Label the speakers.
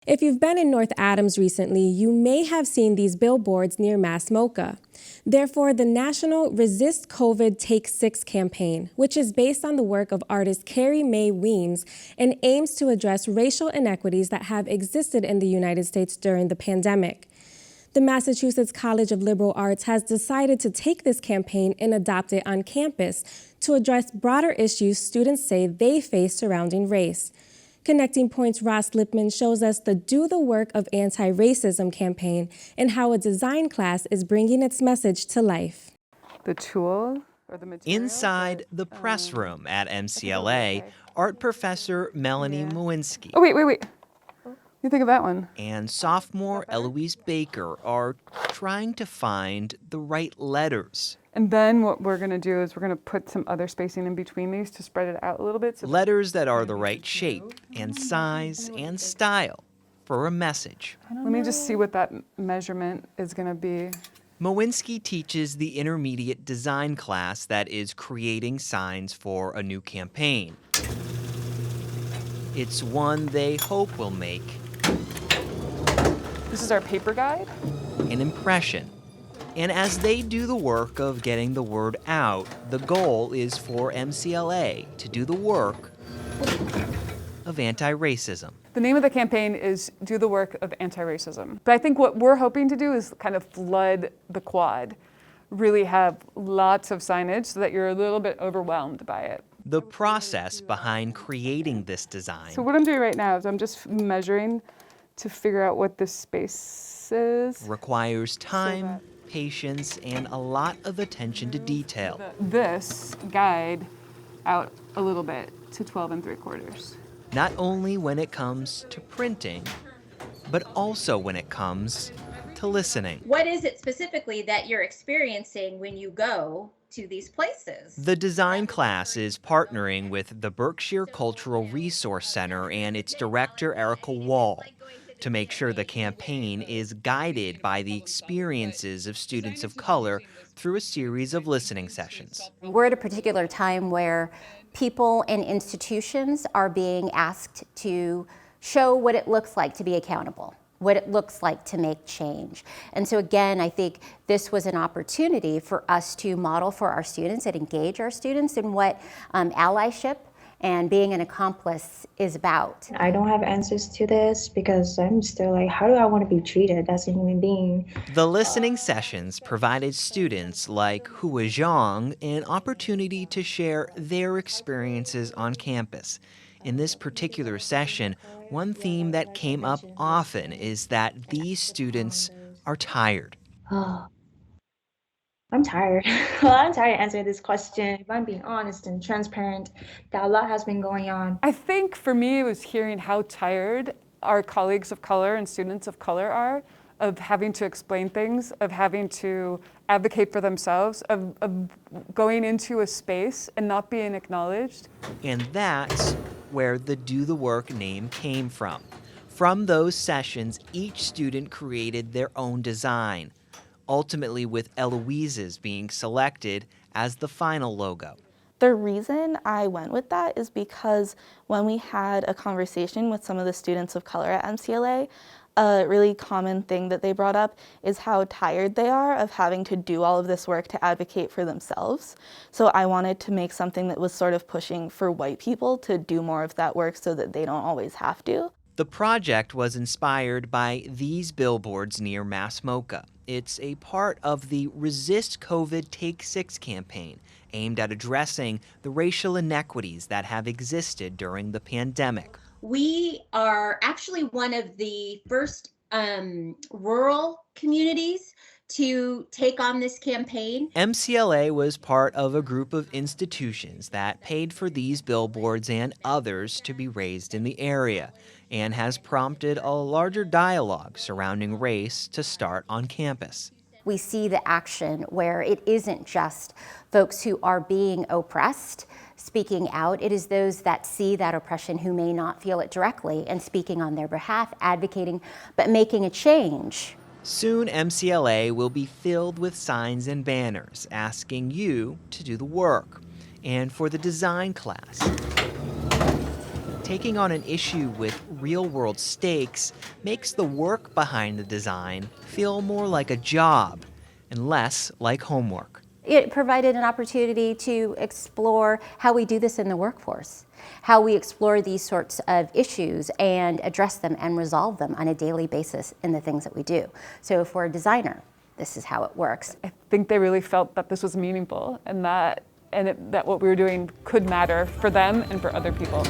Speaker 1: If you've been in North Adams recently, you may have seen these billboards near Mass MoCA. Therefore, the National Resist COVID Take 6 campaign, which is based on the work of artist Carrie Mae Weems and aims to address racial inequities that have existed in the United States during the pandemic. The Massachusetts College of Liberal Arts has decided to take this campaign and adopt it on campus to address broader issues students say they face surrounding race. Connecting Point's Ross Lipman shows us the Do the Work of Anti-Racism campaign and how a design class is bringing its message to life.
Speaker 2: The tool or the material?
Speaker 3: Inside the press room at MCLA, art professor Melanie Mowinski.
Speaker 2: Oh, wait. You think of that one?
Speaker 3: And sophomore Eloise Baker are trying to find the right letters.
Speaker 2: And then what we're going to do is we're going to put some other spacing in between these to spread it out a little bit.
Speaker 3: Letters that are the right shape and size and style for a message.
Speaker 2: Let me just see what that measurement is going to be.
Speaker 3: Mowinski teaches the intermediate design class that is creating signs for a new campaign. It's one they hope will make
Speaker 2: This is our paper guide.
Speaker 3: an impression. And as they do the work of getting the word out, the goal is for MCLA to do the work of anti-racism.
Speaker 2: The name of the campaign is Do the Work of Anti-Racism. But I think what we're hoping to do is kind of flood the quad, really have lots of signage so that you're a little bit overwhelmed by it.
Speaker 3: The process behind creating this design
Speaker 2: So what I'm doing right now is I'm just measuring to figure out what this space is.
Speaker 3: requires time, patience, and a lot of attention to detail.
Speaker 2: This guide out a little bit to 12 3/4.
Speaker 3: Not only when it comes to printing, but also when it comes to listening.
Speaker 4: What is it specifically that you're experiencing when you go to these places?
Speaker 3: The design class is partnering with the Berkshire Cultural Resource Center and its director, Erica Wall, to make sure the campaign is guided by the experiences of students of color through a series of listening sessions.
Speaker 5: We're at a particular time where people and institutions are being asked to show what it looks like to be accountable, what it looks like to make change. And so again, I think this was an opportunity for us to model for our students and engage our students in what allyship and being an accomplice is about.
Speaker 6: I don't have answers to this because I'm still like, how do I want to be treated as a human being?
Speaker 3: The listening sessions provided students like Hua Zhang an opportunity to share their experiences on campus. In this particular session, one theme that came up often is that these students are tired.
Speaker 6: Oh, I'm tired. Well, I'm tired answering this question. If I'm being honest and transparent, that a lot has been going on.
Speaker 2: I think for me it was hearing how tired our colleagues of color and students of color are of having to explain things, of having to advocate for themselves, of going into a space and not being acknowledged.
Speaker 3: And that's where the Do the Work name came from. From those sessions, each student created their own design, ultimately with Eloise's being selected as the final logo.
Speaker 7: The reason I went with that is because when we had a conversation with some of the students of color at MCLA, a really common thing that they brought up is how tired they are of having to do all of this work to advocate for themselves. So I wanted to make something that was sort of pushing for white people to do more of that work so that they don't always have to.
Speaker 3: The project was inspired by these billboards near Mass MoCA. It's a part of the Resist COVID Take 6 campaign, aimed at addressing the racial inequities that have existed during the pandemic.
Speaker 4: We are actually one of the first rural communities to take on this campaign.
Speaker 3: MCLA was part of a group of institutions that paid for these billboards and others to be raised in the area, and has prompted a larger dialogue surrounding race to start on campus.
Speaker 5: We see the action where it isn't just folks who are being oppressed speaking out. It is those that see that oppression who may not feel it directly and speaking on their behalf, advocating, but making a change.
Speaker 3: Soon, MCLA will be filled with signs and banners asking you to do the work. And for the design class, Taking on an issue with real-world stakes makes the work behind the design feel more like a job and less like homework.
Speaker 5: It provided an opportunity to explore how we do this in the workforce, how we explore these sorts of issues and address them and resolve them on a daily basis in the things that we do. So if we're a designer, this is how it works.
Speaker 2: I think they really felt that this was meaningful and that what we were doing could matter for them and for other people.